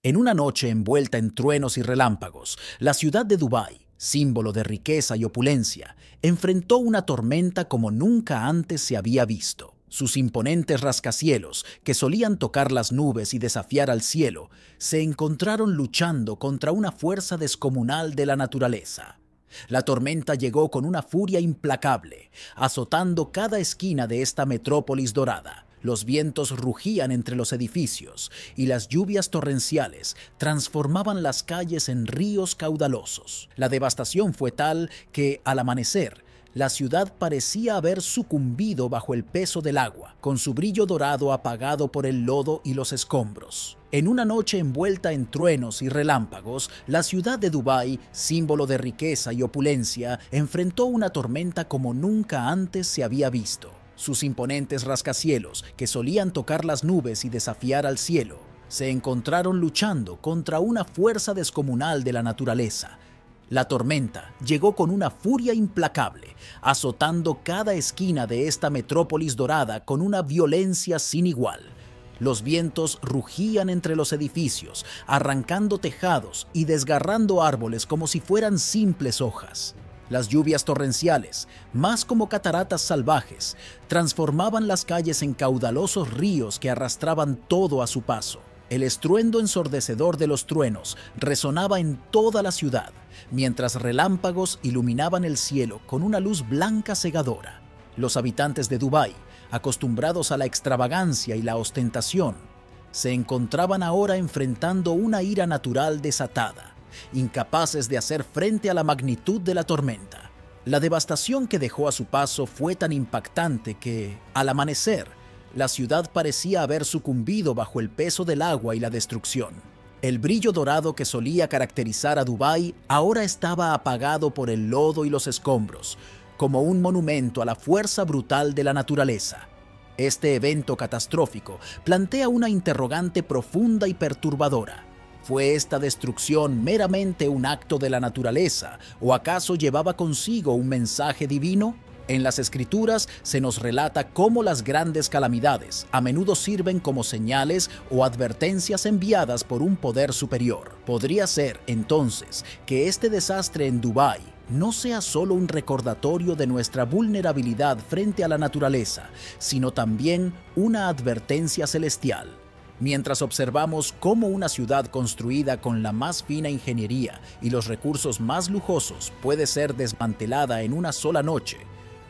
En una noche envuelta en truenos y relámpagos, la ciudad de Dubái, símbolo de riqueza y opulencia, enfrentó una tormenta como nunca antes se había visto. Sus imponentes rascacielos, que solían tocar las nubes y desafiar al cielo, se encontraron luchando contra una fuerza descomunal de la naturaleza. La tormenta llegó con una furia implacable, azotando cada esquina de esta metrópolis dorada. Los vientos rugían entre los edificios y las lluvias torrenciales transformaban las calles en ríos caudalosos. La devastación fue tal que, al amanecer, la ciudad parecía haber sucumbido bajo el peso del agua, con su brillo dorado apagado por el lodo y los escombros. En una noche envuelta en truenos y relámpagos, la ciudad de Dubái, símbolo de riqueza y opulencia, enfrentó una tormenta como nunca antes se había visto. Sus imponentes rascacielos, que solían tocar las nubes y desafiar al cielo, se encontraron luchando contra una fuerza descomunal de la naturaleza. La tormenta llegó con una furia implacable, azotando cada esquina de esta metrópolis dorada con una violencia sin igual. Los vientos rugían entre los edificios, arrancando tejados y desgarrando árboles como si fueran simples hojas. Las lluvias torrenciales, más como cataratas salvajes, transformaban las calles en caudalosos ríos que arrastraban todo a su paso. El estruendo ensordecedor de los truenos resonaba en toda la ciudad, mientras relámpagos iluminaban el cielo con una luz blanca cegadora. Los habitantes de Dubái, acostumbrados a la extravagancia y la ostentación, se encontraban ahora enfrentando una ira natural desatada, incapaces de hacer frente a la magnitud de la tormenta. La devastación que dejó a su paso fue tan impactante que, al amanecer, la ciudad parecía haber sucumbido bajo el peso del agua y la destrucción. El brillo dorado que solía caracterizar a Dubái ahora estaba apagado por el lodo y los escombros, como un monumento a la fuerza brutal de la naturaleza. Este evento catastrófico plantea una interrogante profunda y perturbadora. ¿Fue esta destrucción meramente un acto de la naturaleza o acaso llevaba consigo un mensaje divino? En las Escrituras se nos relata cómo las grandes calamidades a menudo sirven como señales o advertencias enviadas por un poder superior. Podría ser, entonces, que este desastre en Dubái no sea solo un recordatorio de nuestra vulnerabilidad frente a la naturaleza, sino también una advertencia celestial. Mientras observamos cómo una ciudad construida con la más fina ingeniería y los recursos más lujosos puede ser desmantelada en una sola noche,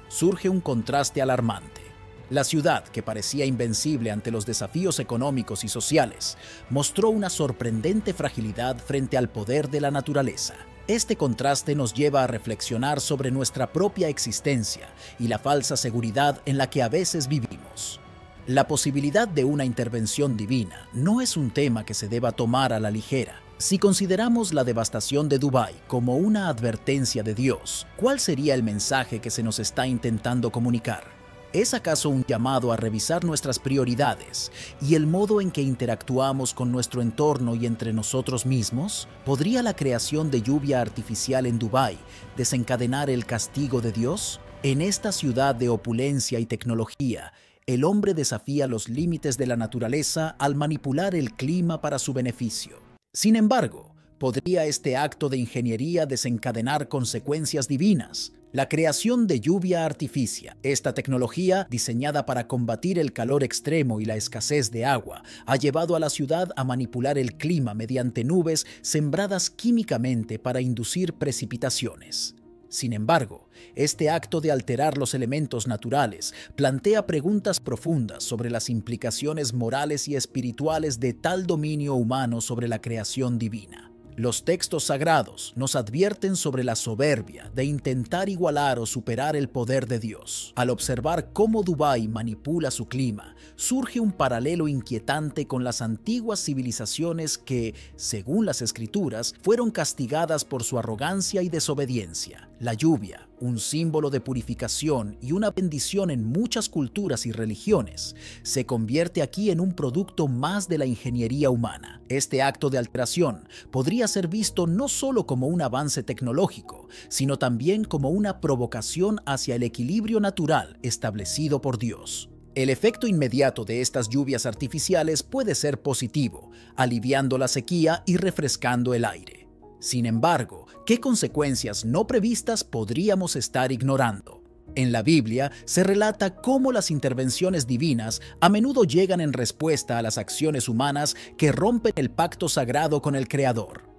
surge un contraste alarmante. La ciudad, que parecía invencible ante los desafíos económicos y sociales, mostró una sorprendente fragilidad frente al poder de la naturaleza. Este contraste nos lleva a reflexionar sobre nuestra propia existencia y la falsa seguridad en la que a veces vivimos. La posibilidad de una intervención divina no es un tema que se deba tomar a la ligera. Si consideramos la devastación de Dubái como una advertencia de Dios, ¿cuál sería el mensaje que se nos está intentando comunicar? ¿Es acaso un llamado a revisar nuestras prioridades y el modo en que interactuamos con nuestro entorno y entre nosotros mismos? ¿Podría la creación de lluvia artificial en Dubái desencadenar el castigo de Dios? En esta ciudad de opulencia y tecnología, el hombre desafía los límites de la naturaleza al manipular el clima para su beneficio. Sin embargo, ¿podría este acto de ingeniería desencadenar consecuencias divinas? La creación de lluvia artificial, esta tecnología diseñada para combatir el calor extremo y la escasez de agua, ha llevado a la ciudad a manipular el clima mediante nubes sembradas químicamente para inducir precipitaciones. Sin embargo, este acto de alterar los elementos naturales plantea preguntas profundas sobre las implicaciones morales y espirituales de tal dominio humano sobre la creación divina. Los textos sagrados nos advierten sobre la soberbia de intentar igualar o superar el poder de Dios. Al observar cómo Dubái manipula su clima, surge un paralelo inquietante con las antiguas civilizaciones que, según las Escrituras, fueron castigadas por su arrogancia y desobediencia. La lluvia, un símbolo de purificación y una bendición en muchas culturas y religiones, se convierte aquí en un producto más de la ingeniería humana. Este acto de alteración podría ser visto no solo como un avance tecnológico, sino también como una provocación hacia el equilibrio natural establecido por Dios. El efecto inmediato de estas lluvias artificiales puede ser positivo, aliviando la sequía y refrescando el aire. Sin embargo, ¿qué consecuencias no previstas podríamos estar ignorando? En la Biblia se relata cómo las intervenciones divinas a menudo llegan en respuesta a las acciones humanas que rompen el pacto sagrado con el Creador.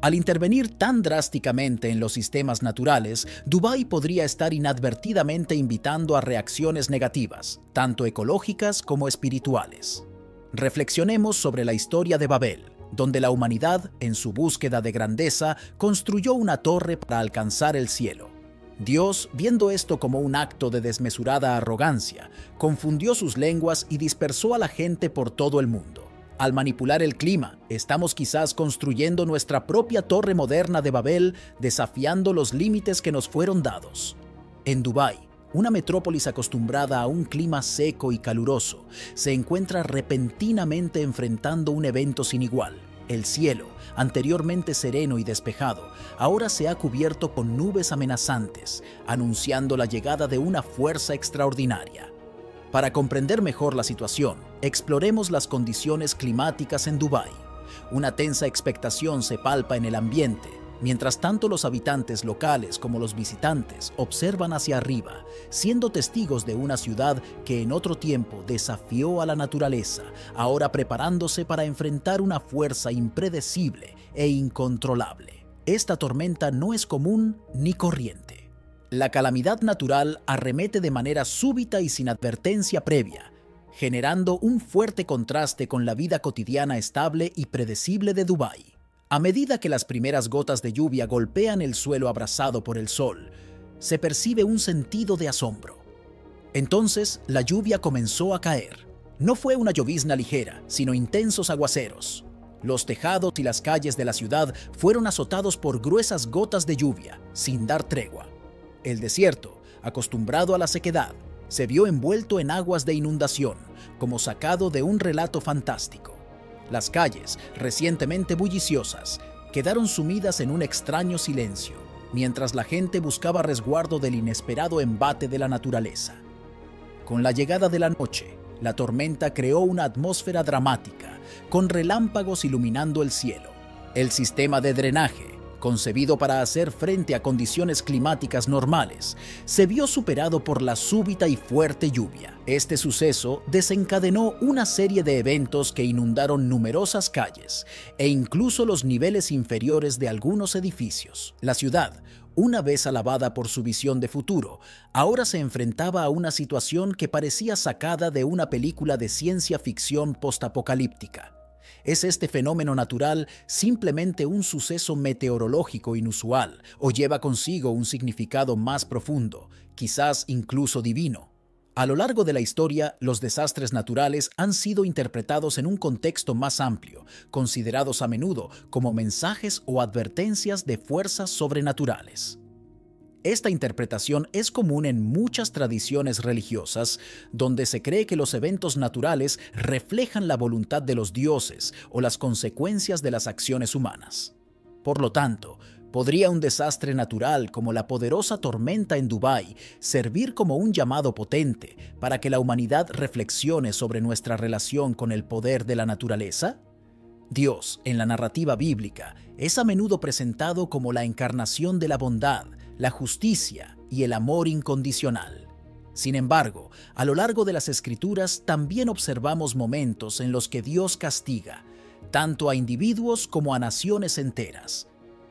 Al intervenir tan drásticamente en los sistemas naturales, Dubái podría estar inadvertidamente invitando a reacciones negativas, tanto ecológicas como espirituales. Reflexionemos sobre la historia de Babel, donde la humanidad, en su búsqueda de grandeza, construyó una torre para alcanzar el cielo. Dios, viendo esto como un acto de desmesurada arrogancia, confundió sus lenguas y dispersó a la gente por todo el mundo. Al manipular el clima, estamos quizás construyendo nuestra propia torre moderna de Babel, desafiando los límites que nos fueron dados. En Dubái, una metrópolis acostumbrada a un clima seco y caluroso, se encuentra repentinamente enfrentando un evento sin igual. El cielo, anteriormente sereno y despejado, ahora se ha cubierto con nubes amenazantes, anunciando la llegada de una fuerza extraordinaria. Para comprender mejor la situación, exploremos las condiciones climáticas en Dubái. Una tensa expectación se palpa en el ambiente, mientras tanto los habitantes locales como los visitantes observan hacia arriba, siendo testigos de una ciudad que en otro tiempo desafió a la naturaleza, ahora preparándose para enfrentar una fuerza impredecible e incontrolable. Esta tormenta no es común ni corriente. La calamidad natural arremete de manera súbita y sin advertencia previa, generando un fuerte contraste con la vida cotidiana estable y predecible de Dubái. A medida que las primeras gotas de lluvia golpean el suelo abrasado por el sol, se percibe un sentido de asombro. Entonces, la lluvia comenzó a caer. No fue una llovizna ligera, sino intensos aguaceros. Los tejados y las calles de la ciudad fueron azotados por gruesas gotas de lluvia, sin dar tregua. El desierto, acostumbrado a la sequedad, se vio envuelto en aguas de inundación, como sacado de un relato fantástico. Las calles, recientemente bulliciosas, quedaron sumidas en un extraño silencio, mientras la gente buscaba resguardo del inesperado embate de la naturaleza. Con la llegada de la noche, la tormenta creó una atmósfera dramática, con relámpagos iluminando el cielo. El sistema de drenaje, concebido para hacer frente a condiciones climáticas normales, se vio superado por la súbita y fuerte lluvia. Este suceso desencadenó una serie de eventos que inundaron numerosas calles e incluso los niveles inferiores de algunos edificios. La ciudad, una vez alabada por su visión de futuro, ahora se enfrentaba a una situación que parecía sacada de una película de ciencia ficción postapocalíptica. ¿Es este fenómeno natural simplemente un suceso meteorológico inusual o lleva consigo un significado más profundo, quizás incluso divino? A lo largo de la historia, los desastres naturales han sido interpretados en un contexto más amplio, considerados a menudo como mensajes o advertencias de fuerzas sobrenaturales. Esta interpretación es común en muchas tradiciones religiosas, donde se cree que los eventos naturales reflejan la voluntad de los dioses o las consecuencias de las acciones humanas. Por lo tanto, ¿podría un desastre natural como la poderosa tormenta en Dubái servir como un llamado potente para que la humanidad reflexione sobre nuestra relación con el poder de la naturaleza? Dios, en la narrativa bíblica, es a menudo presentado como la encarnación de la bondad, la justicia y el amor incondicional. Sin embargo, a lo largo de las Escrituras también observamos momentos en los que Dios castiga, tanto a individuos como a naciones enteras.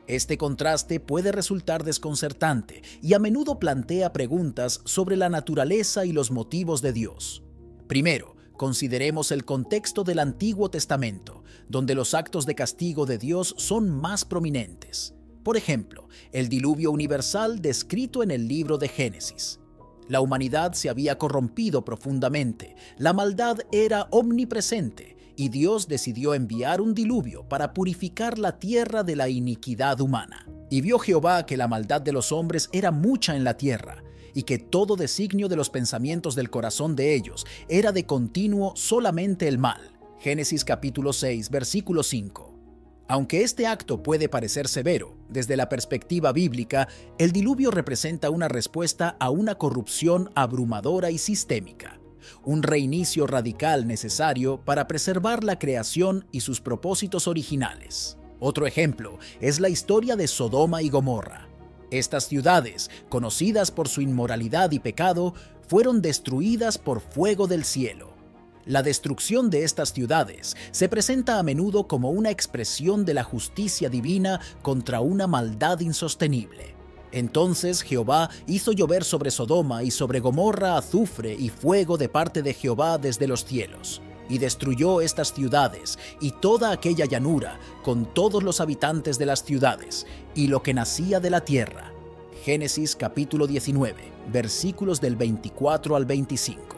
Este contraste puede resultar desconcertante y a menudo plantea preguntas sobre la naturaleza y los motivos de Dios. Primero, consideremos el contexto del Antiguo Testamento, donde los actos de castigo de Dios son más prominentes. Por ejemplo, el diluvio universal descrito en el libro de Génesis. La humanidad se había corrompido profundamente, la maldad era omnipresente y Dios decidió enviar un diluvio para purificar la tierra de la iniquidad humana. Y vio Jehová que la maldad de los hombres era mucha en la tierra, y que todo designio de los pensamientos del corazón de ellos era de continuo solamente el mal. Génesis capítulo 6, versículo 5. Aunque este acto puede parecer severo, desde la perspectiva bíblica, el diluvio representa una respuesta a una corrupción abrumadora y sistémica. un reinicio radical necesario para preservar la creación y sus propósitos originales. Otro ejemplo es la historia de Sodoma y Gomorra. Estas ciudades, conocidas por su inmoralidad y pecado, fueron destruidas por fuego del cielo. La destrucción de estas ciudades se presenta a menudo como una expresión de la justicia divina contra una maldad insostenible. Entonces Jehová hizo llover sobre Sodoma y sobre Gomorra azufre y fuego de parte de Jehová desde los cielos, y destruyó estas ciudades y toda aquella llanura con todos los habitantes de las ciudades y lo que nacía de la tierra. Génesis capítulo 19, versículos del 24 al 25.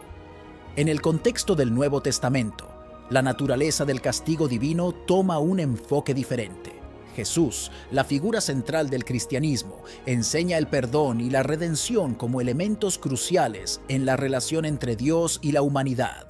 En el contexto del Nuevo Testamento, la naturaleza del castigo divino toma un enfoque diferente. Jesús, la figura central del cristianismo, enseña el perdón y la redención como elementos cruciales en la relación entre Dios y la humanidad.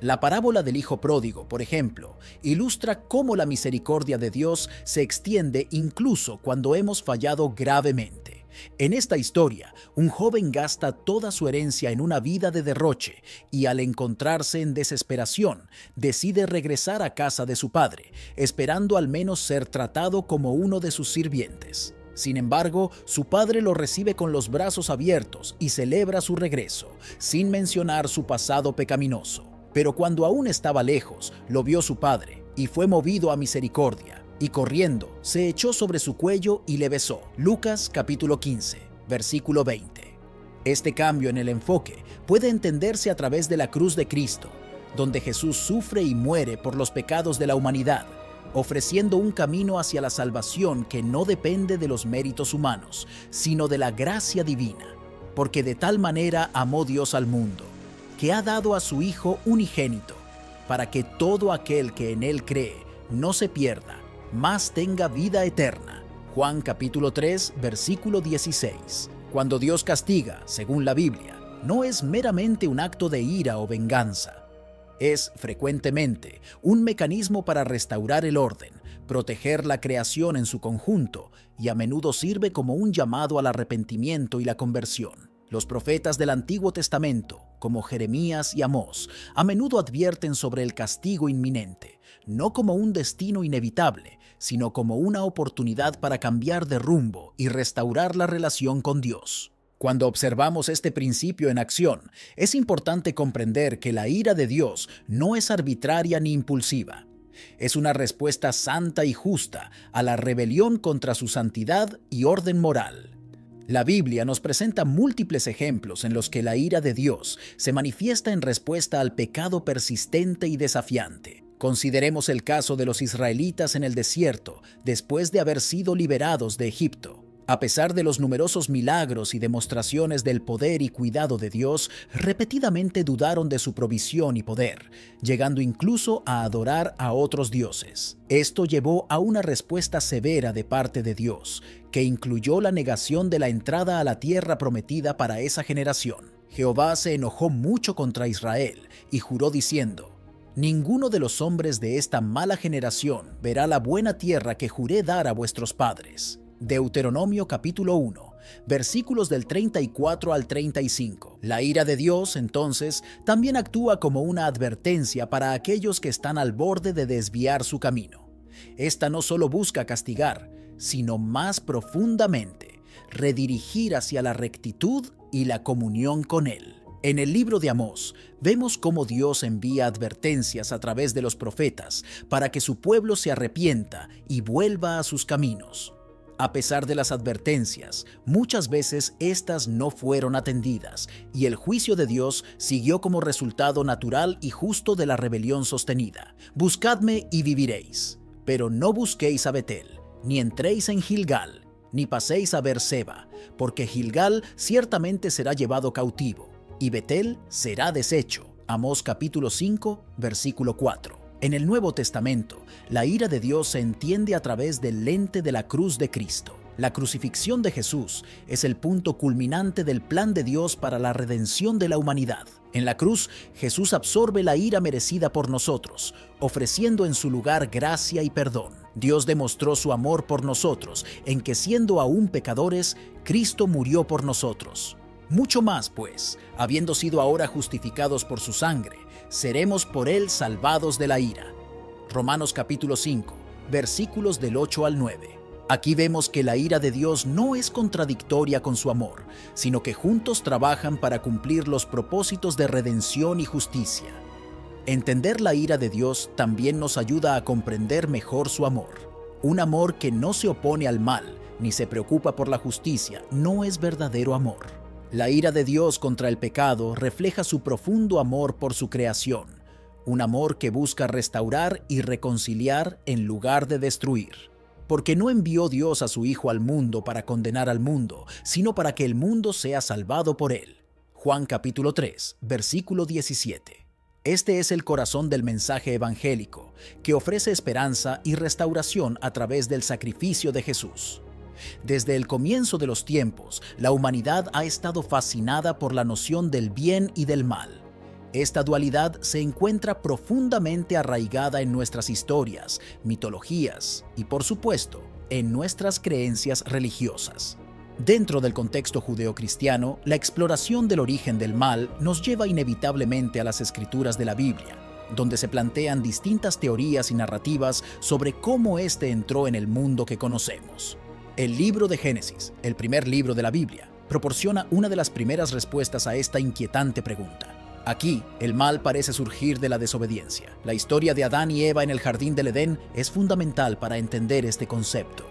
La parábola del Hijo Pródigo, por ejemplo, ilustra cómo la misericordia de Dios se extiende incluso cuando hemos fallado gravemente. En esta historia, un joven gasta toda su herencia en una vida de derroche y al encontrarse en desesperación, decide regresar a casa de su padre, esperando al menos ser tratado como uno de sus sirvientes. Sin embargo, su padre lo recibe con los brazos abiertos y celebra su regreso, sin mencionar su pasado pecaminoso. Pero cuando aún estaba lejos, lo vio su padre y fue movido a misericordia. Y corriendo, se echó sobre su cuello y le besó. Lucas capítulo 15, versículo 20. Este cambio en el enfoque puede entenderse a través de la cruz de Cristo, donde Jesús sufre y muere por los pecados de la humanidad, ofreciendo un camino hacia la salvación que no depende de los méritos humanos, sino de la gracia divina. Porque de tal manera amó Dios al mundo, que ha dado a su Hijo unigénito, para que todo aquel que en Él cree no se pierda, mas tenga vida eterna. Juan capítulo 3, versículo 16. Cuando Dios castiga, según la Biblia, no es meramente un acto de ira o venganza. Es frecuentemente un mecanismo para restaurar el orden, proteger la creación en su conjunto y a menudo sirve como un llamado al arrepentimiento y la conversión. Los profetas del Antiguo Testamento, como Jeremías y Amós, a menudo advierten sobre el castigo inminente, no como un destino inevitable, sino como una oportunidad para cambiar de rumbo y restaurar la relación con Dios. Cuando observamos este principio en acción, es importante comprender que la ira de Dios no es arbitraria ni impulsiva. Es una respuesta santa y justa a la rebelión contra su santidad y orden moral. La Biblia nos presenta múltiples ejemplos en los que la ira de Dios se manifiesta en respuesta al pecado persistente y desafiante. Consideremos el caso de los israelitas en el desierto después de haber sido liberados de Egipto. A pesar de los numerosos milagros y demostraciones del poder y cuidado de Dios, repetidamente dudaron de su provisión y poder, llegando incluso a adorar a otros dioses. Esto llevó a una respuesta severa de parte de Dios, que incluyó la negación de la entrada a la tierra prometida para esa generación. Jehová se enojó mucho contra Israel y juró diciendo: «Ninguno de los hombres de esta mala generación verá la buena tierra que juré dar a vuestros padres». Deuteronomio capítulo 1, versículos del 34 al 35. La ira de Dios, entonces, también actúa como una advertencia para aquellos que están al borde de desviar su camino. Esta no solo busca castigar, sino más profundamente, redirigir hacia la rectitud y la comunión con Él. En el libro de Amós, vemos cómo Dios envía advertencias a través de los profetas para que su pueblo se arrepienta y vuelva a sus caminos. A pesar de las advertencias, muchas veces estas no fueron atendidas y el juicio de Dios siguió como resultado natural y justo de la rebelión sostenida. Buscadme y viviréis, pero no busquéis a Betel, ni entréis en Gilgal, ni paséis a Beerseba, porque Gilgal ciertamente será llevado cautivo, y Betel será deshecho. Amós capítulo 5, versículo 4. En el Nuevo Testamento, la ira de Dios se entiende a través del lente de la cruz de Cristo. La crucifixión de Jesús es el punto culminante del plan de Dios para la redención de la humanidad. En la cruz, Jesús absorbe la ira merecida por nosotros, ofreciendo en su lugar gracia y perdón. Dios demostró su amor por nosotros, en que siendo aún pecadores, Cristo murió por nosotros. Mucho más, pues, habiendo sido ahora justificados por su sangre, seremos por él salvados de la ira. Romanos capítulo 5, versículos del 8 al 9. Aquí vemos que la ira de Dios no es contradictoria con su amor, sino que juntos trabajan para cumplir los propósitos de redención y justicia. Entender la ira de Dios también nos ayuda a comprender mejor su amor. Un amor que no se opone al mal, ni se preocupa por la justicia, no es verdadero amor. La ira de Dios contra el pecado refleja su profundo amor por su creación, un amor que busca restaurar y reconciliar en lugar de destruir. Porque no envió Dios a su Hijo al mundo para condenar al mundo, sino para que el mundo sea salvado por él. Juan capítulo 3, versículo 17. Este es el corazón del mensaje evangélico, que ofrece esperanza y restauración a través del sacrificio de Jesús. Desde el comienzo de los tiempos, la humanidad ha estado fascinada por la noción del bien y del mal. Esta dualidad se encuentra profundamente arraigada en nuestras historias, mitologías y, por supuesto, en nuestras creencias religiosas. Dentro del contexto judeocristiano, la exploración del origen del mal nos lleva inevitablemente a las escrituras de la Biblia, donde se plantean distintas teorías y narrativas sobre cómo éste entró en el mundo que conocemos. El libro de Génesis, el primer libro de la Biblia, proporciona una de las primeras respuestas a esta inquietante pregunta. Aquí, el mal parece surgir de la desobediencia. La historia de Adán y Eva en el jardín del Edén es fundamental para entender este concepto.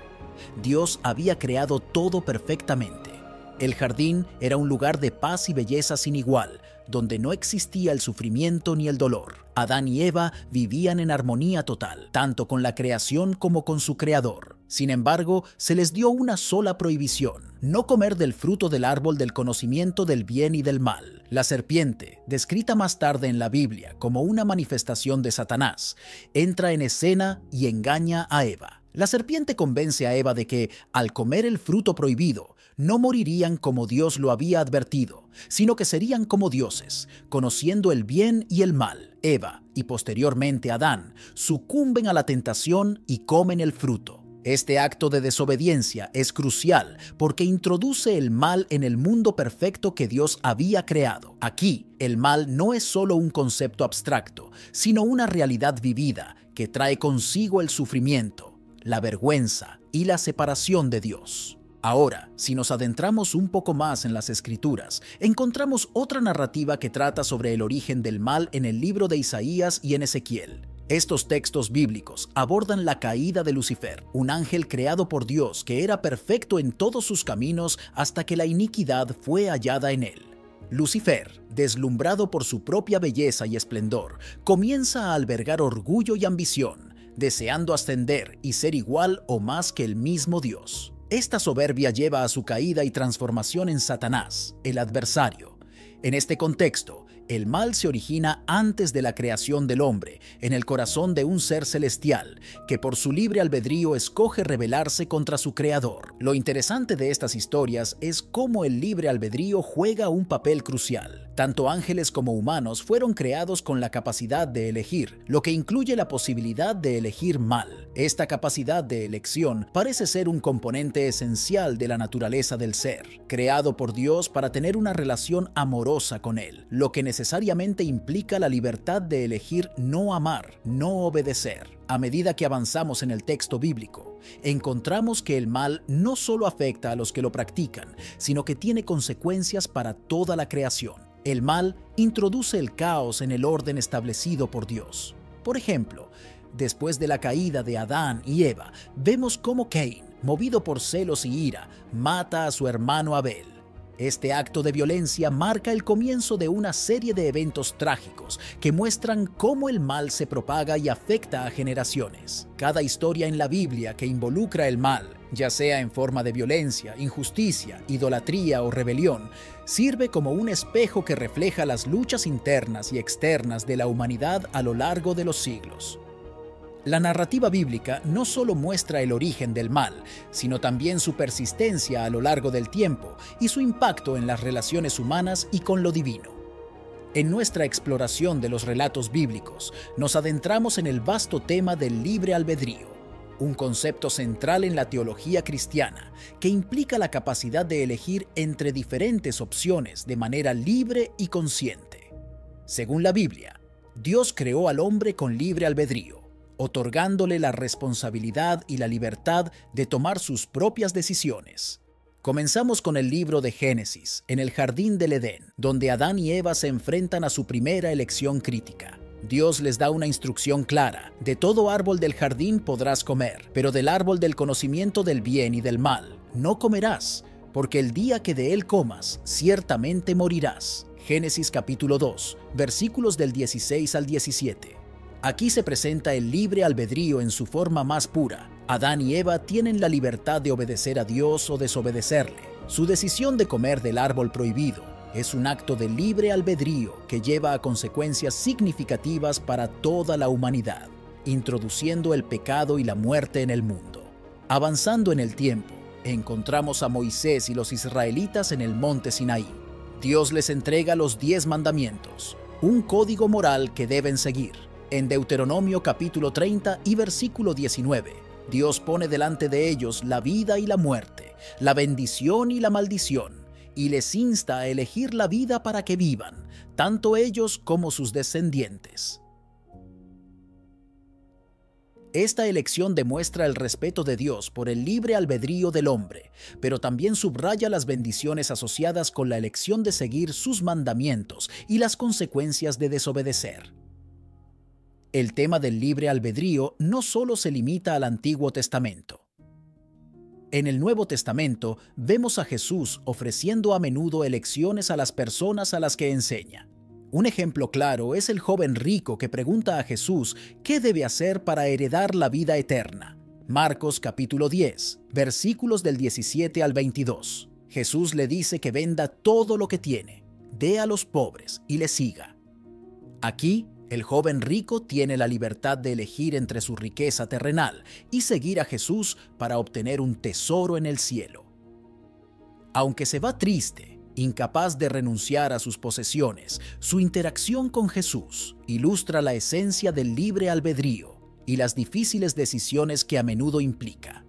Dios había creado todo perfectamente. El jardín era un lugar de paz y belleza sin igual, donde no existía el sufrimiento ni el dolor. Adán y Eva vivían en armonía total, tanto con la creación como con su creador. Sin embargo, se les dio una sola prohibición: no comer del fruto del árbol del conocimiento del bien y del mal. La serpiente, descrita más tarde en la Biblia como una manifestación de Satanás, entra en escena y engaña a Eva. La serpiente convence a Eva de que, al comer el fruto prohibido, no morirían como Dios lo había advertido, sino que serían como dioses, conociendo el bien y el mal. Eva, y posteriormente Adán, sucumben a la tentación y comen el fruto. Este acto de desobediencia es crucial porque introduce el mal en el mundo perfecto que Dios había creado. Aquí, el mal no es solo un concepto abstracto, sino una realidad vivida que trae consigo el sufrimiento, la vergüenza y la separación de Dios. Ahora, si nos adentramos un poco más en las Escrituras, encontramos otra narrativa que trata sobre el origen del mal en el libro de Isaías y en Ezequiel. Estos textos bíblicos abordan la caída de Lucifer, un ángel creado por Dios que era perfecto en todos sus caminos hasta que la iniquidad fue hallada en él. Lucifer, deslumbrado por su propia belleza y esplendor, comienza a albergar orgullo y ambición, deseando ascender y ser igual o más que el mismo Dios. Esta soberbia lleva a su caída y transformación en Satanás, el adversario. En este contexto, el mal se origina antes de la creación del hombre, en el corazón de un ser celestial, que por su libre albedrío escoge rebelarse contra su creador. Lo interesante de estas historias es cómo el libre albedrío juega un papel crucial. Tanto ángeles como humanos fueron creados con la capacidad de elegir, lo que incluye la posibilidad de elegir mal. Esta capacidad de elección parece ser un componente esencial de la naturaleza del ser, creado por Dios para tener una relación amorosa con Él, lo que necesariamente implica la libertad de elegir no amar, no obedecer. A medida que avanzamos en el texto bíblico, encontramos que el mal no solo afecta a los que lo practican, sino que tiene consecuencias para toda la creación. El mal introduce el caos en el orden establecido por Dios. Por ejemplo, después de la caída de Adán y Eva, vemos cómo Caín, movido por celos y ira, mata a su hermano Abel. Este acto de violencia marca el comienzo de una serie de eventos trágicos que muestran cómo el mal se propaga y afecta a generaciones. Cada historia en la Biblia que involucra el mal, ya sea en forma de violencia, injusticia, idolatría o rebelión, sirve como un espejo que refleja las luchas internas y externas de la humanidad a lo largo de los siglos. La narrativa bíblica no solo muestra el origen del mal, sino también su persistencia a lo largo del tiempo y su impacto en las relaciones humanas y con lo divino. En nuestra exploración de los relatos bíblicos, nos adentramos en el vasto tema del libre albedrío. un concepto central en la teología cristiana que implica la capacidad de elegir entre diferentes opciones de manera libre y consciente. Según la Biblia, Dios creó al hombre con libre albedrío, otorgándole la responsabilidad y la libertad de tomar sus propias decisiones. Comenzamos con el libro de Génesis, en el jardín del Edén, donde Adán y Eva se enfrentan a su primera elección crítica. Dios les da una instrucción clara: de todo árbol del jardín podrás comer, pero del árbol del conocimiento del bien y del mal no comerás, porque el día que de él comas, ciertamente morirás. Génesis capítulo 2, versículos del 16 al 17. Aquí se presenta el libre albedrío en su forma más pura. Adán y Eva tienen la libertad de obedecer a Dios o desobedecerle. Su decisión de comer del árbol prohibido es un acto de libre albedrío que lleva a consecuencias significativas para toda la humanidad, introduciendo el pecado y la muerte en el mundo. Avanzando en el tiempo, encontramos a Moisés y los israelitas en el monte Sinaí. Dios les entrega los 10 mandamientos, un código moral que deben seguir. En Deuteronomio capítulo 30 y versículo 19, Dios pone delante de ellos la vida y la muerte, la bendición y la maldición, y les insta a elegir la vida para que vivan, tanto ellos como sus descendientes. Esta elección demuestra el respeto de Dios por el libre albedrío del hombre, pero también subraya las bendiciones asociadas con la elección de seguir sus mandamientos y las consecuencias de desobedecer. El tema del libre albedrío no solo se limita al Antiguo Testamento. En el Nuevo Testamento vemos a Jesús ofreciendo a menudo elecciones a las personas a las que enseña. Un ejemplo claro es el joven rico que pregunta a Jesús qué debe hacer para heredar la vida eterna. Marcos capítulo 10, versículos del 17 al 22. Jesús le dice que venda todo lo que tiene, dé a los pobres y le siga. Aquí, el joven rico tiene la libertad de elegir entre su riqueza terrenal y seguir a Jesús para obtener un tesoro en el cielo. Aunque se va triste, incapaz de renunciar a sus posesiones, su interacción con Jesús ilustra la esencia del libre albedrío y las difíciles decisiones que a menudo implica.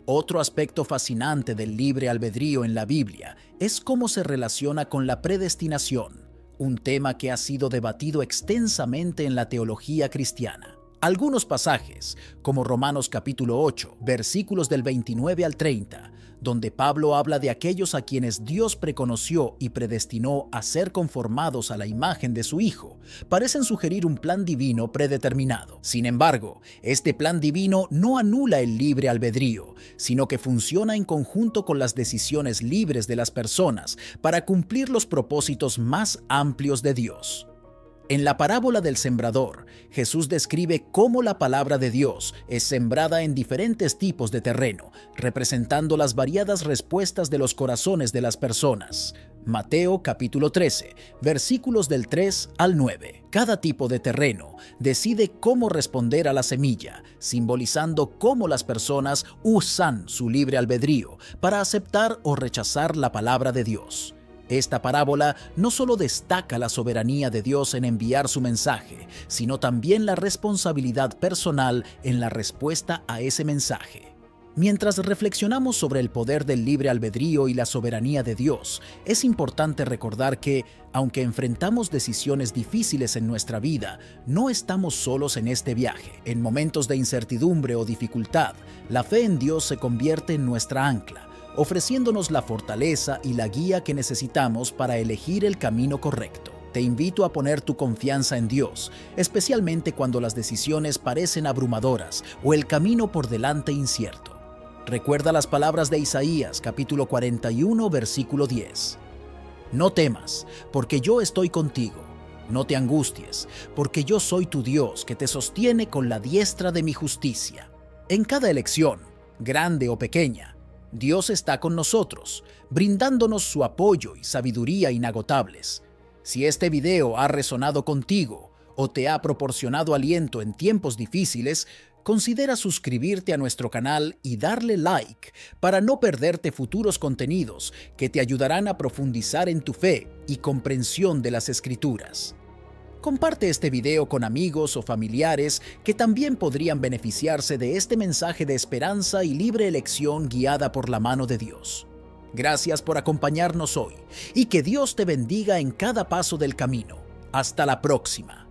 Otro aspecto fascinante del libre albedrío en la Biblia es cómo se relaciona con la predestinación, un tema que ha sido debatido extensamente en la teología cristiana. Algunos pasajes, como Romanos capítulo 8, versículos del 29 al 30, donde Pablo habla de aquellos a quienes Dios preconoció y predestinó a ser conformados a la imagen de su Hijo, parecen sugerir un plan divino predeterminado. Sin embargo, este plan divino no anula el libre albedrío, sino que funciona en conjunto con las decisiones libres de las personas para cumplir los propósitos más amplios de Dios. En la parábola del sembrador, Jesús describe cómo la palabra de Dios es sembrada en diferentes tipos de terreno, representando las variadas respuestas de los corazones de las personas. Mateo capítulo 13, versículos del 3 al 9. Cada tipo de terreno decide cómo responder a la semilla, simbolizando cómo las personas usan su libre albedrío para aceptar o rechazar la palabra de Dios. Esta parábola no solo destaca la soberanía de Dios en enviar su mensaje, sino también la responsabilidad personal en la respuesta a ese mensaje. Mientras reflexionamos sobre el poder del libre albedrío y la soberanía de Dios, es importante recordar que, aunque enfrentamos decisiones difíciles en nuestra vida, no estamos solos en este viaje. En momentos de incertidumbre o dificultad, la fe en Dios se convierte en nuestra ancla, ofreciéndonos la fortaleza y la guía que necesitamos para elegir el camino correcto. Te invito a poner tu confianza en Dios, especialmente cuando las decisiones parecen abrumadoras o el camino por delante incierto. Recuerda las palabras de Isaías, capítulo 41, versículo 10. No temas, porque yo estoy contigo. No te angusties, porque yo soy tu Dios que te sostiene con la diestra de mi justicia. En cada elección, grande o pequeña, Dios está con nosotros, brindándonos su apoyo y sabiduría inagotables. Si este video ha resonado contigo o te ha proporcionado aliento en tiempos difíciles, considera suscribirte a nuestro canal y darle like para no perderte futuros contenidos que te ayudarán a profundizar en tu fe y comprensión de las Escrituras. Comparte este video con amigos o familiares que también podrían beneficiarse de este mensaje de esperanza y libre elección guiada por la mano de Dios. Gracias por acompañarnos hoy y que Dios te bendiga en cada paso del camino. Hasta la próxima.